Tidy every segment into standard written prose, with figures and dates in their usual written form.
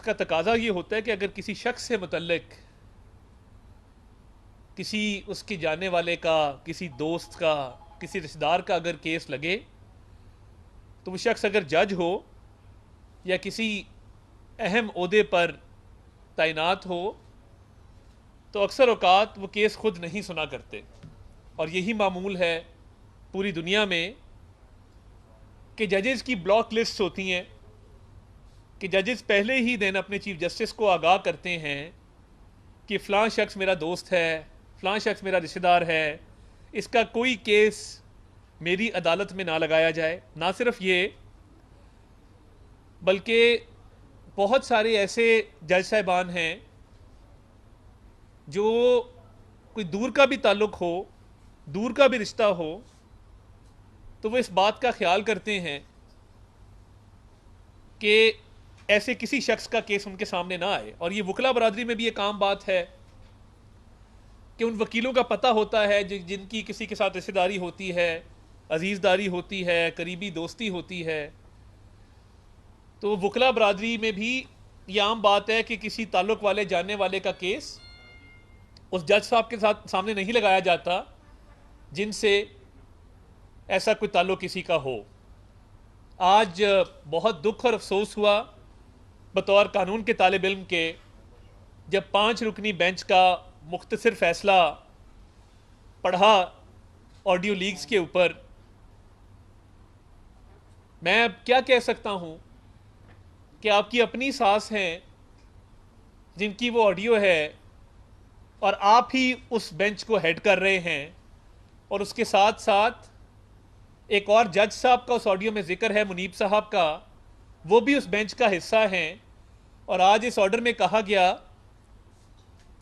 का तकाजा ये होता है कि अगर किसी शख्स से मुतल्लिक किसी उसके जानने वाले का, किसी दोस्त का, किसी रिश्तेदार का अगर केस लगे, तो वो शख्स अगर जज हो या किसी अहम ओहदे पर तैनात हो, तो अक्सर औकात वो केस खुद नहीं सुना करते। और यही मामूल है पूरी दुनिया में कि जजेस की ब्लॉक लिस्ट होती हैं कि जजेस पहले ही दिन अपने चीफ जस्टिस को आगाह करते हैं कि फ़लाँ शख्स मेरा दोस्त है, फ़लाँ शख्स मेरा रिश्तेदार है, इसका कोई केस मेरी अदालत में ना लगाया जाए। ना सिर्फ ये, बल्कि बहुत सारे ऐसे जज साहिबान हैं जो कोई दूर का भी ताल्लुक़ हो, दूर का भी रिश्ता हो, तो वो इस बात का ख्याल करते हैं कि ऐसे किसी शख्स का केस उनके सामने ना आए। और ये वकला बरादरी में भी एक आम बात है कि उन वकीलों का पता होता है जिनकी किसी के साथ रिश्तेदारी होती है, अजीज़दारी होती है, करीबी दोस्ती होती है। तो वकला बरादरी में भी ये आम बात है कि किसी ताल्लुक़ वाले, जानने वाले का केस उस जज साहब के साथ सामने नहीं लगाया जाता जिनसे ऐसा कोई ताल्लुक़ किसी का हो। आज बहुत दुख और अफसोस हुआ बतौर कानून के तालिब इल्म के, जब 5 रुकनी बेंच का मुख्तसर फैसला पढ़ा ऑडियो लीक्स के ऊपर। मैं अब क्या कह सकता हूं कि आपकी अपनी सास हैं जिनकी वो ऑडियो है और आप ही उस बेंच को हेड कर रहे हैं, और उसके साथ साथ एक और जज साहब का उस ऑडियो में जिक्र है, मुनीब साहब का, वो भी उस बेंच का हिस्सा हैं। और आज इस ऑर्डर में कहा गया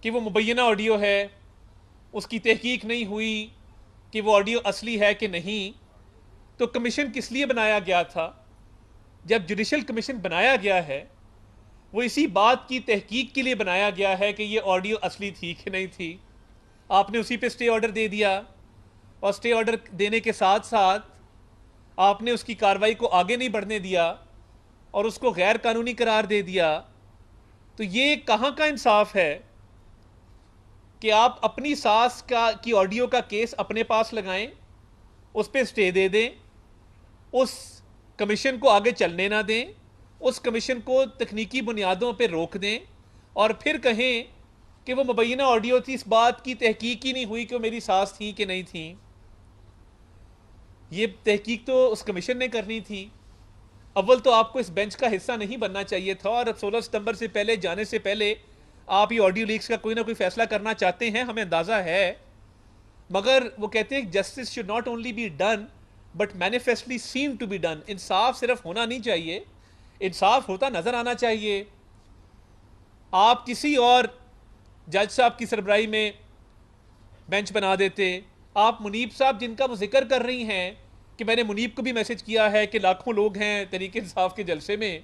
कि वो मुबैना ऑडियो है, उसकी तहकीक नहीं हुई कि वो ऑडियो असली है कि नहीं। तो कमीशन किस लिए बनाया गया था? जब जुडिशल कमीशन बनाया गया है वो इसी बात की तहकीक के लिए बनाया गया है कि ये ऑडियो असली थी कि नहीं थी। आपने उसी पे स्टे ऑर्डर दे दिया, और स्टे ऑर्डर देने के साथ साथ आपने उसकी कार्रवाई को आगे नहीं बढ़ने दिया और उसको गैर कानूनी करार दे दिया। तो ये कहाँ का इंसाफ है कि आप अपनी सास की ऑडियो का केस अपने पास लगाएं, उस पर स्टे दे दें, उस कमीशन को आगे चलने ना दें, उस कमीशन को तकनीकी बुनियादों पर रोक दें, और फिर कहें कि वो मुबैना ऑडियो थी, इस बात की तहकीक ही नहीं हुई कि वो मेरी सास थी कि नहीं थी। ये तहकीक तो उस कमीशन ने करनी थी। अव्वल तो आपको इस बेंच का हिस्सा नहीं बनना चाहिए था, और 16 सितंबर से पहले जाने से पहले आप ये ऑडियो लीक्स का कोई ना कोई फैसला करना चाहते हैं, हमें अंदाज़ा है। मगर वो कहते हैं justice should not only be done but manifestly seem to be done. इंसाफ सिर्फ होना नहीं चाहिए, इंसाफ होता नजर आना चाहिए। आप किसी और जज साहब की सरबराही में बेंच बना देते। आप मुनीब साहब जिनका वो जिक्र कर रही हैं कि मैंने मुनीब को भी मैसेज किया है कि लाखों लोग हैं तरीके इंसाफ के जलसे में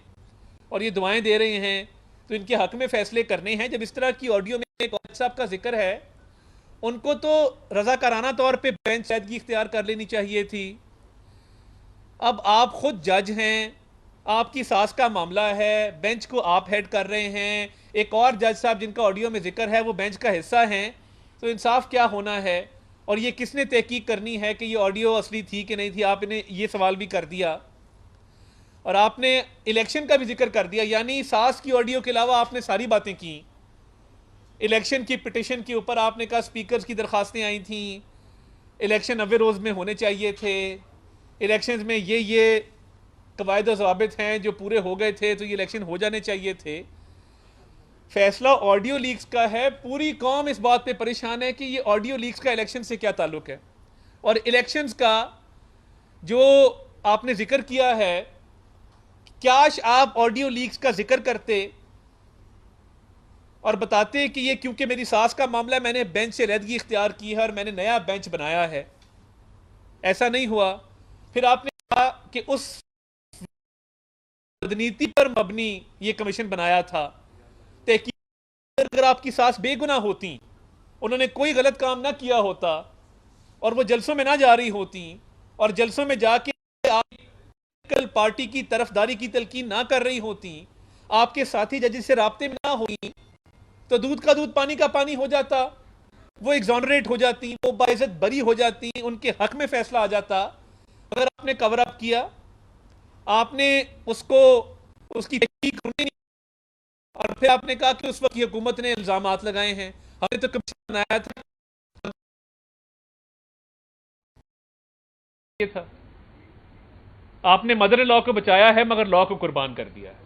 और ये दुआएं दे रहे हैं, तो इनके हक में फैसले करने हैं। जब इस तरह की ऑडियो में एक जज साहब का जिक्र है, उनको तो रजाकाराना तौर पे बेंच सैदगी इख्तियार कर लेनी चाहिए थी। अब आप खुद जज हैं, आपकी सास का मामला है, बेंच को आप हेड कर रहे हैं, एक और जज साहब जिनका ऑडियो में जिक्र है वो बेंच का हिस्सा हैं, तो इंसाफ क्या होना है? और ये किसने तहकीक करनी है कि ये ऑडियो असली थी कि नहीं थी? आपने ये सवाल भी कर दिया, और आपने इलेक्शन का भी जिक्र कर दिया। यानी सास की ऑडियो के अलावा आपने सारी बातें की। इलेक्शन की पिटिशन के ऊपर आपने कहा स्पीकर्स की दरखास्तें आई थी, इलेक्शन 90 रोज़ में होने चाहिए थे, इलेक्शन में ये कवायद और ज़वाबित हैं जो पूरे हो गए थे, तो ये इलेक्शन हो जाने चाहिए थे। फैसला ऑडियो लीक्स का है। पूरी कौम इस बात पे परेशान है कि ये ऑडियो लीक्स का इलेक्शन से क्या ताल्लुक है। और इलेक्शंस का जो आपने जिक्र किया है, काश आप ऑडियो लीक्स का जिक्र करते और बताते कि ये क्योंकि मेरी सास का मामला है, मैंने बेंच से रद्दगी इख्तियार की है और मैंने नया बेंच बनाया है। ऐसा नहीं हुआ। फिर आपने कहा कि उस राजनीति पर मबनी ये कमीशन बनाया था। अगर आपकी सास बेगुनाह होती, उन्होंने कोई गलत काम ना किया होता और वो जलसों में ना जा रही होती और जलसों में जाके आप पार्टी की तरफदारी की तलकीन ना कर रही होती, आपके साथी जजेस से राब्ते में ना होती तो दूध का दूध पानी का पानी हो जाता, वो एग्जॉनरेट हो जाती, वो बाइज्जत बरी हो जाती, उनके हक में फैसला आ जाता। अगर आपने कवर अप किया, आपने उसको उसकी तहकीक नहीं, और फिर आपने कहा कि उस वक्त की हुकूमत ने इल्जामात लगाए हैं, हमने तो कमीशन बनाया था। आपने मदर लॉ को बचाया है मगर लॉ को कुर्बान कर दिया है।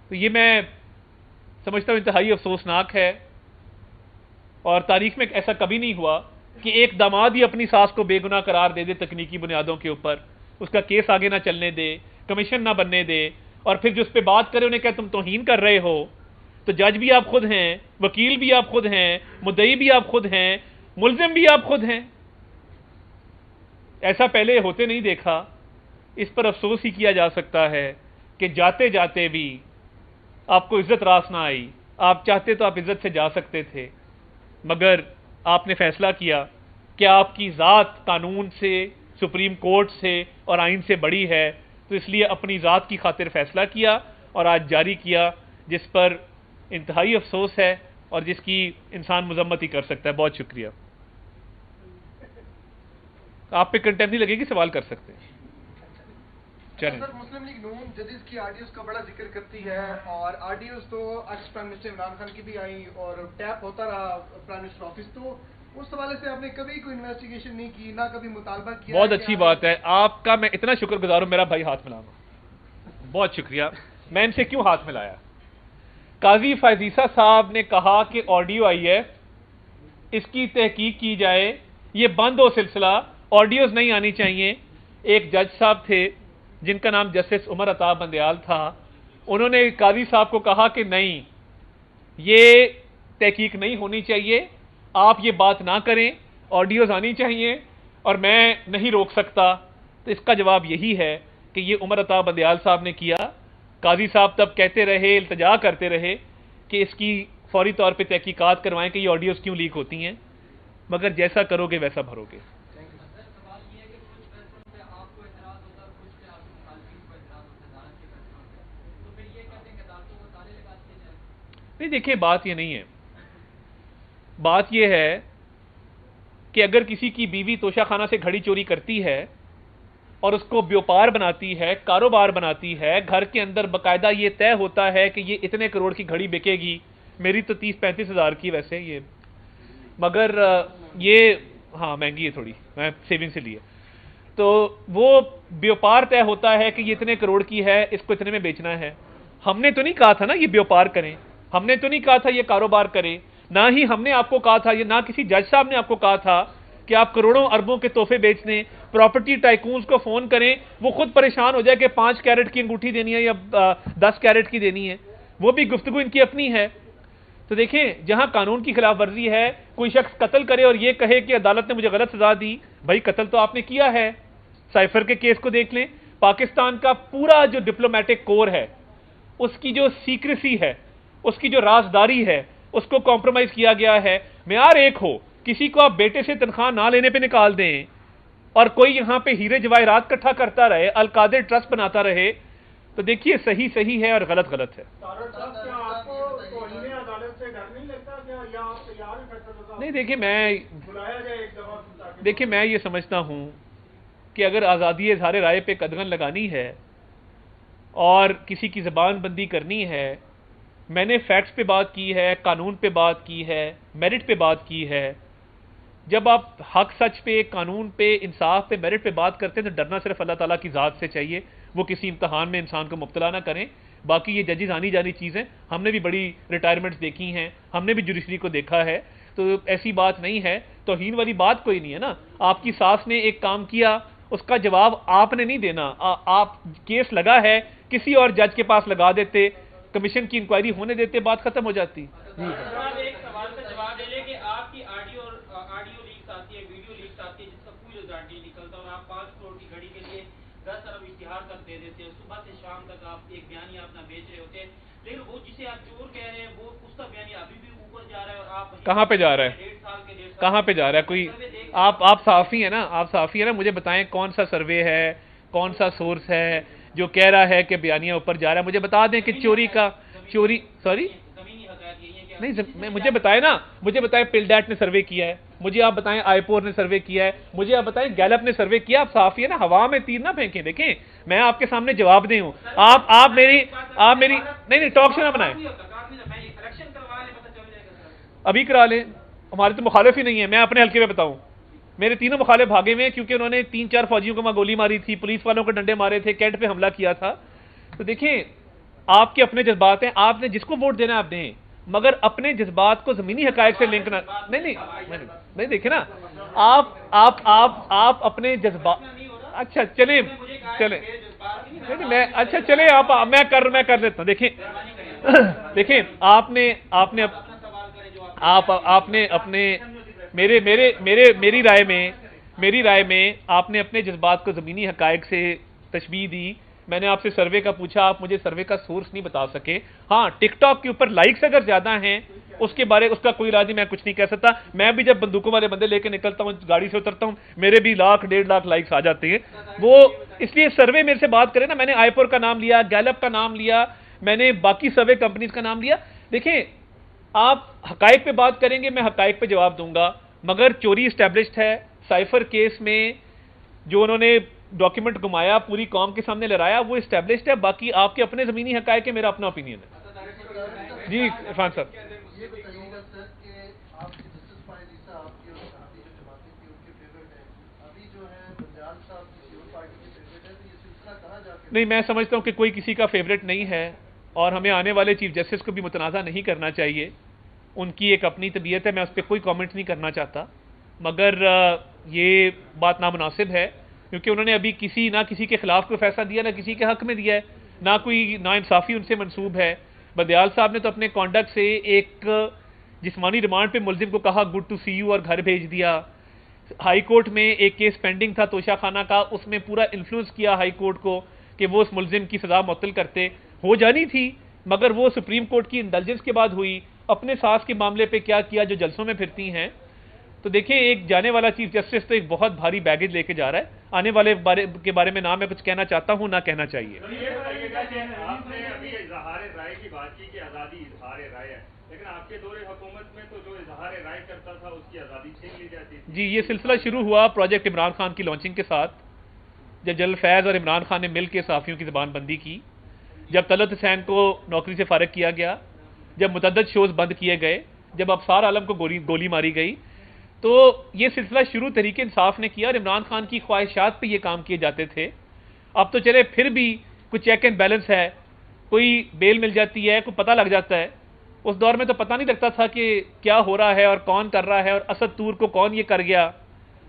तो ये मैं समझता हूं इंतहाई अफसोसनाक है, और तारीख में ऐसा कभी नहीं हुआ कि एक दामाद ही अपनी सास को बेगुनाह करार दे दे तकनीकी बुनियादों के ऊपर, उसका केस आगे ना चलने दे, कमीशन ना बनने दे, और फिर जो उस पर बात करे उन्हें कहे तुम तौहीन कर रहे हो। तो जज भी आप खुद हैं, वकील भी आप खुद हैं, मुद्दई भी आप खुद हैं, मुलजिम भी आप खुद हैं। ऐसा पहले होते नहीं देखा। इस पर अफसोस ही किया जा सकता है कि जाते जाते भी आपको इज्जत रास ना आई। आप चाहते तो आप इज्जत से जा सकते थे, मगर आपने फैसला किया कि आपकी ज़ात कानून से, सुप्रीम कोर्ट से और आइन से बड़ी है, तो इसलिए अपनी ज़ात की खातिर फैसला किया और आज जारी किया, जिस पर इंतहाई अफसोस है और जिसकी इंसान मजम्मत ही कर सकता है। बहुत शुक्रिया। आप पे कंटेम्प्ट नहीं लगेगी, सवाल कर सकते हैं। चलें। सर, मुस्लिम लीग नून जजेस की आरडीओस का बड़ा जिक्र करती है, और आरडीओस तो ex prime minister Imran Khan की भी आई और टैप होता रहा प्राइम मिनिस्टर ऑफिस। तो उस हवाले से आपने कभी कोई इन्वेस्टिगेशन नहीं की, ना कभी मुतालबा किया? बहुत अच्छी बात है आपका, मैं इतना शुक्रगुजार हूं। मेरा भाई हाथ मिलाऊंगा, बहुत शुक्रिया। मैं इनसे क्यों हाथ मिलाया? काजी फैजीसा साहब ने कहा कि ऑडियो आई है, इसकी तहकीक की जाए, ये बंद हो सिलसिला, ऑडियोज नहीं आनी चाहिए। एक जज साहब थे जिनका नाम जस्टिस उमर अता बंदयाल था, उन्होंने काजी साहब को कहा कि नहीं, ये तहकीक नहीं होनी चाहिए, आप ये बात ना करें, ऑडियोज आनी चाहिए और मैं नहीं रोक सकता। तो इसका जवाब यही है कि ये उमर अता बंदयाल साहब ने किया। काजी साहब तब कहते रहे, इल्तजा करते रहे कि इसकी फौरी तौर पे तहकीकात करवाएं कि ये ऑडियोज क्यों लीक होती हैं, मगर जैसा करोगे वैसा भरोगे। नहीं, देखिए बात ये नहीं है, बात ये है कि अगर किसी की बीवी तोशाखाना से घड़ी चोरी करती है और उसको व्यापार बनाती है, कारोबार बनाती है, घर के अंदर बकायदा ये तय होता है कि ये इतने करोड़ की घड़ी बिकेगी, मेरी तो 30-35 हज़ार की वैसे ये, मगर ये हाँ महंगी है थोड़ी, मैं सेविंग से लिए, तो वो व्यापार तय होता है कि ये इतने करोड़ की है, इसको इतने में बेचना है। हमने तो नहीं कहा था ना ये व्यापार करें, हमने तो नहीं कहा था ये कारोबार करें, ना ही हमने आपको कहा था, ये ना किसी जज साहब ने आपको कहा था कि आप करोड़ों अरबों के तोहफे बेच दें। प्रॉपर्टी टाइकून्स को फोन करें, वो खुद परेशान हो जाए कि 5 कैरेट की अंगूठी देनी है या 10 कैरेट की देनी है, वो भी गुफ्तगू इनकी अपनी है। तो देखें, जहां कानून की खिलाफ वर्जी है, कोई शख्स कत्ल करे और ये कहे कि अदालत ने मुझे गलत सजा दी, भाई कत्ल तो आपने किया है। साइफर के केस को देख लें, पाकिस्तान का पूरा जो डिप्लोमेटिक कोर है, उसकी जो सीक्रेसी है, उसकी जो राजदारी है, उसको कॉम्प्रोमाइज किया गया है। म्यार एक हो, किसी को आप बेटे से तनख्वाह ना लेने पे निकाल दें और कोई यहां पे हीरे जवाहरात इकट्ठा करता रहे, अलकादिर ट्रस्ट बनाता रहे, तो देखिए सही सही है और गलत गलत है। नहीं, देखिए मैं ये समझता हूं कि अगर आज़ादी इज़हार राय पे कदगन लगानी है और किसी की ज़बान बंदी करनी है, मैंने फैक्ट्स पे बात की है, कानून पे बात की है, मेरिट पे बात की है। जब आप हक सच पे, कानून पे, इंसाफ पे, मेरिट पे बात करते हैं तो डरना सिर्फ अल्लाह ताला की ज़ात से चाहिए, वो किसी इम्तहान में इंसान को मुब्तला ना करें। बाकी ये जजेस आनी जानी चीज़ें, हमने भी बड़ी रिटायरमेंट्स देखी हैं, हमने भी जुडिशरी को देखा है, तो ऐसी बात नहीं है, तौहीन वाली बात कोई नहीं है ना। आपकी सास ने एक काम किया, उसका जवाब आपने नहीं देना। आप केस लगा है, किसी और जज के पास लगा देते, कमीशन की इंक्वायरी होने देते, बात खत्म हो जाती। एक सवाल का जवाब दे ले कि आपकी ऑडियो लीक्स आती है, वीडियो लीक्स आती है, जिसका कोई रिजल्ट नहीं निकलता और आप 5 करोड़ की घड़ी के लिए 10 अरब इश्तिहार तक दे देते हैं, सुबह से शाम तक आप एक बयानी अपना बेच रहे होते हैं, लेकिन वो जिसे आप चोर कह रहे हैं वो उसका बयानी अभी भी ऊपर जा रहा है और आप कहाँ पे जा रहा है, 1.5 साल के कहाँ पे जा रहा है? कोई आप साफी है ना, आप साफी है ना, मुझे बताएं कौन सा सर्वे है, कौन सा सोर्स है जो कह रहा है कि बयानिया ऊपर जा रहा है, मुझे बता दें कि सॉरी नहीं, मुझे बताए ना, मुझे बताए पिलडैट ने सर्वे किया है, मुझे आप बताएं आईपोर ने सर्वे किया है, मुझे आप बताएं गैलप ने सर्वे किया। आप साफ ही है ना, हवा में तीर ना फेंकें। देखें, मैं आपके सामने जवाब दे हूं, आप मेरी नहीं टॉक शो ना बनाएं, अभी करा लें, हमारे तो मुखालिफ ही नहीं है। मैं अपने हल्के में बताऊं, मेरे तीनों मुखालिफ भागे हुए हैं क्योंकि उन्होंने 3-4 फौजियों को वहां गोली मारी थी, पुलिस वालों को डंडे मारे थे, कैंट पे हमला किया था। तो देखिए, आपके अपने जज्बात हैं, आपने जिसको वोट देना है आप दें, मगर अपने जज्बात को जमीनी हकायक से लिंक ना, नहीं देखे ना, आप अपने जज्बात, अच्छा चले नहीं, मैं अच्छा चले आप, मैं कर देता हूं। देखें आपने अपने मेरी राय में आपने अपने जज्बात को जमीनी हकायक से तशबीह दी। मैंने आपसे सर्वे का पूछा, आप मुझे सर्वे का सोर्स नहीं बता सके। हाँ, टिकटॉक के ऊपर लाइक्स अगर ज्यादा हैं उसका कोई इलाज नहीं, मैं कुछ नहीं कह सकता। मैं भी जब बंदूकों वाले बंदे लेके निकलता हूँ, गाड़ी से उतरता हूँ, मेरे भी 1-1.5 लाख लाइक्स आ जाते हैं। वो इसलिए सर्वे मेरे से बात करें ना, मैंने आईपोर का नाम लिया, गैलप का नाम लिया, मैंने बाकी सर्वे कंपनीज का नाम लिया। देखें, आप हकायक पे बात करेंगे, मैं हकायक पे जवाब दूंगा, मगर चोरी स्टैब्लिश्ड है। साइफर केस में जो उन्होंने डॉक्यूमेंट घुमाया, पूरी कौम के सामने लहराया, वो स्टैब्लिश्ड है। बाकी आपके अपने जमीनी हकायक है, मेरा अपना ओपिनियन है। जी इरफान साहब, ये बताइएगा सर कि आपकी जस्टिस फाइलिसा आपकी और साथी जो जमाती थी उनके फेवरेट है, अभी जो है बंजाल साहब किसी और पार्टी के फेवरेट है, तो ये सिलसिला कहाँ जाके? नहीं, मैं समझता हूं कि कोई किसी का फेवरेट नहीं है और हमें आने वाले चीफ जस्टिस को भी मुतनाज़ा नहीं करना चाहिए। उनकी एक अपनी तबीयत है, मैं उस पर कोई कमेंट नहीं करना चाहता, मगर ये बात नामुनासिब है क्योंकि उन्होंने अभी ना किसी के खिलाफ कोई फैसला दिया, ना किसी के हक में दिया है, ना कोई नाइंसाफी उनसे मंसूब है। बंदियाल साहब ने तो अपने कॉन्डक्ट से एक जिस्मानी रिमांड पे मुलजिम को कहा गुड टू सी यू और घर भेज दिया। हाई कोर्ट में एक केस पेंडिंग था तोशा खाना का, उसमें पूरा इन्फ्लुएंस किया हाई कोर्ट को कि वो उस मुलजिम की सजा मुअत्तल करते। हो जानी थी मगर वो सुप्रीम कोर्ट की इंडल्जेंस के बाद हुई। अपने सास के मामले पे क्या किया, जो जलसों में फिरती हैं। तो देखिए, एक जाने वाला चीफ जस्टिस तो एक बहुत भारी बैगेज लेके जा रहा है। आने वाले के बारे में ना मैं कुछ कहना चाहता हूं ना कहना चाहिए। आपने अभी इजहार राय की बात की कि आजादी इजहार राय है, लेकिन आपके दौरे हुकूमत में तो जो इजहार राय करता था उसकी आजादी छीन ली जाती थी। जी, ये सिलसिला शुरू हुआ प्रोजेक्ट इमरान खान की लॉन्चिंग के साथ, जब जनरल फैज और इमरान खान ने मिलकर सहाफियों की ज़बानबंदी की, जब तलत हुसैन को नौकरी से फारिग किया गया, जब मुतअद्दिद शोज बंद किए गए, जब अफसार आलम को गोली मारी गई, तो ये सिलसिला शुरू तहरीक इंसाफ ने किया और इमरान खान की ख्वाहिशात पे ये काम किए जाते थे। अब तो चले फिर भी कुछ चेक एंड बैलेंस है, कोई बेल मिल जाती है, कोई पता लग जाता है। उस दौर में तो पता नहीं लगता था कि क्या हो रहा है और कौन कर रहा है और असद तूर को कौन ये कर गया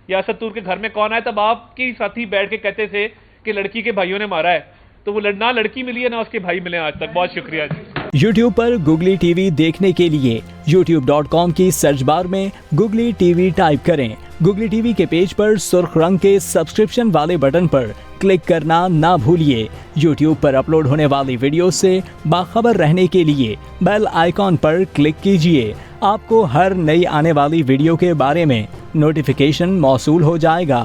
या असद तूर के घर में कौन आया। तब आपके साथी बैठ के कहते थे कि लड़की के भाइयों ने मारा है, तो वो ना लड़की मिली है ना उसके भाई मिले आज तक। बहुत शुक्रिया जी। YouTube पर गुगली टीवी देखने के लिए youtube.com की सर्च बार में गुगली टीवी टाइप करें। गुगली टीवी के पेज पर सुर्ख रंग के सब्सक्रिप्शन वाले बटन पर क्लिक करना ना भूलिए। YouTube पर अपलोड होने वाली वीडियो से बाखबर रहने के लिए बेल आइकॉन पर क्लिक कीजिए। आपको हर नई आने वाली वीडियो के बारे में नोटिफिकेशन मौसूल हो जाएगा।